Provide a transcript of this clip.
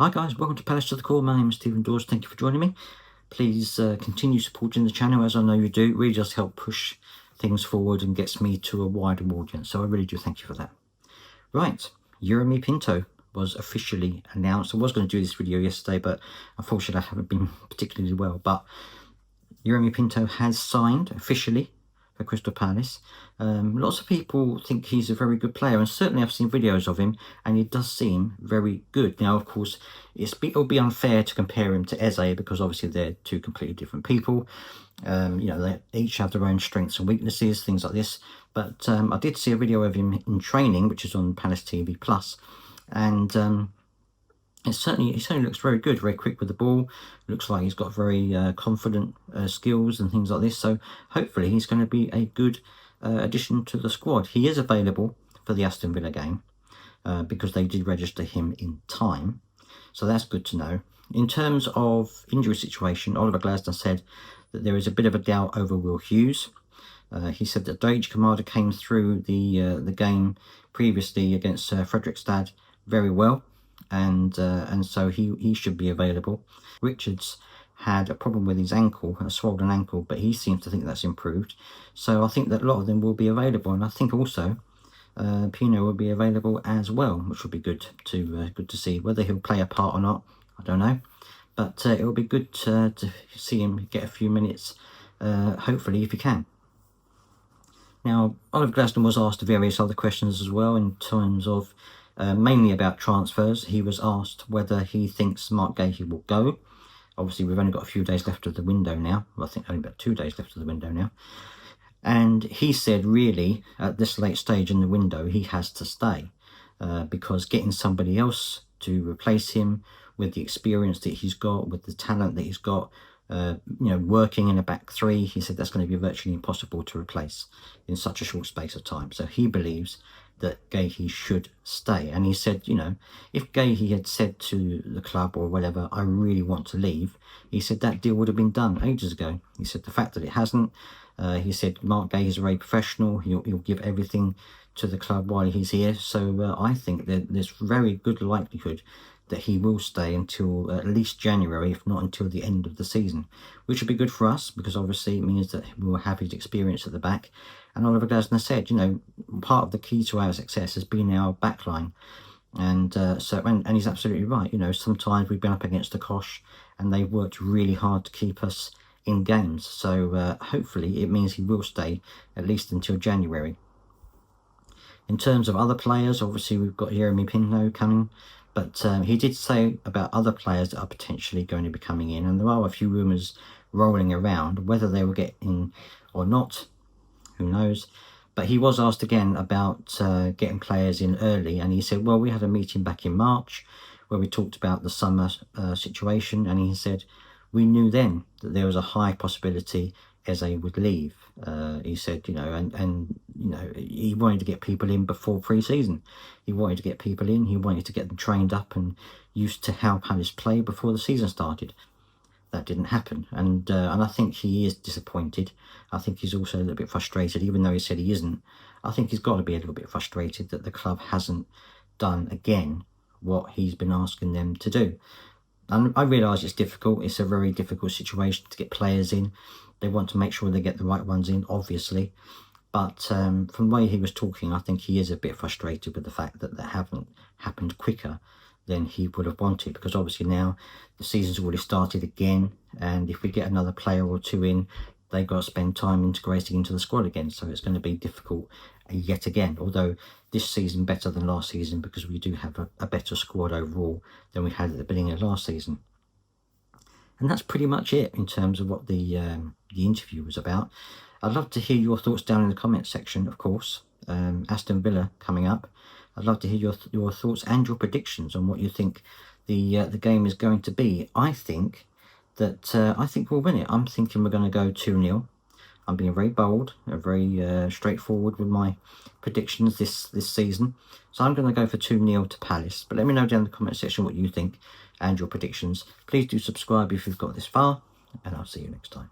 Hi guys, welcome to Palace to the Core. My name is Stephen Dawes. Thank you for joining me. Please continue supporting the channel, as I know you do. It really does help push things forward and gets me to a wider audience. So I really do thank you for that. Right, Jeremy Pinto was officially announced. I was going to do this video yesterday, but unfortunately I haven't been particularly well. But Jeremy Pinto has signed officially for Crystal Palace. Lots of people think he's a very good player, and certainly I've seen videos of him, and he does seem very good. Now, of course, it'll be unfair to compare him to Eze, because obviously they're two completely different people. You know, they each have their own strengths and weaknesses, things like this. But I did see a video of him in training, which is on Palace TV Plus, and he certainly looks very good, very quick with the ball. Looks like he's got very confident skills and things like this. So hopefully he's going to be a good addition to the squad. He is available for the Aston Villa game because they did register him in time. So that's good to know. In terms of injury situation, Oliver Glasner said that there is a bit of a doubt over Will Hughes. He said that Dage Kamada came through the game previously against Fredrikstad very well. And so he should be available. Richards had a problem with his ankle, a swollen ankle, but he seems to think that's improved. So I think that a lot of them will be available, and I think also Pino will be available as well, which will be good to see. Whether he'll play a part or not, I don't know, but it will be good to see him get a few minutes, hopefully, if he can. Now, Oliver Glasner was asked various other questions as well in terms of mainly about transfers. He was asked whether he thinks Mark Gahey will go. Obviously, we've only got a few days left of the window now. Well, I think only about 2 days left of the window now. And he said, really, at this late stage in the window, he has to stay because getting somebody else to replace him with the experience that he's got, with the talent that he's got, you know, working in a back three, he said that's going to be virtually impossible to replace in such a short space of time. So he believes that Gahey should stay. And he said, you know, if Gahey had said to the club or whatever, I really want to leave, he said that deal would have been done ages ago. He said the fact that it hasn't, he said Mark Gahey is very professional. He'll give everything to the club while he's here. So I think that there's very good likelihood that he will stay until at least January, if not until the end of the season, which would be good for us because obviously it means that we'll have his experience at the back. And Oliver Glasner said, you know, part of the key to our success has been our backline. And and he's absolutely right. You know, sometimes we've been up against the Kosh and they've worked really hard to keep us in games. So hopefully it means he will stay at least until January. In terms of other players, obviously we've got Jeremy Pinto coming. But he did say about other players that are potentially going to be coming in. And there are a few rumours rolling around. Whether they will get in or not, who knows. But he was asked again about getting players in early. And he said, well, we had a meeting back in March where we talked about the summer situation. And he said, we knew then that there was a high possibility Eze would leave. He said, you know, and you know, he wanted to get people in before pre-season. He wanted to get people in. He wanted to get them trained up and used to how Palace play before the season started. That didn't happen, and I think he is disappointed. I think he's also a little bit frustrated, even though he said he isn't. I think he's got to be a little bit frustrated that the club hasn't done again what he's been asking them to do. And I realise it's difficult. It's a very difficult situation to get players in. They want to make sure they get the right ones in, obviously. But from the way he was talking, I think he is a bit frustrated with the fact that they haven't happened quicker than he would have wanted. Because obviously now the season's already started again. And if we get another player or two in, they've got to spend time integrating into the squad again. So it's going to be difficult yet again. Although this season better than last season because we do have a better squad overall than we had at the beginning of last season. And that's pretty much it in terms of what the interview was about. I'd love to hear your thoughts down in the comments section, of course. Aston Villa coming up. I'd love to hear your thoughts and your predictions on what you think the game is going to be. I think we'll win it. I'm thinking we're going to go 2-0. I'm being very bold and very straightforward with my predictions this season. So I'm going to go for 2-0 to Palace. But let me know down in the comment section what you think and your predictions. Please do subscribe if you've got this far, and I'll see you next time.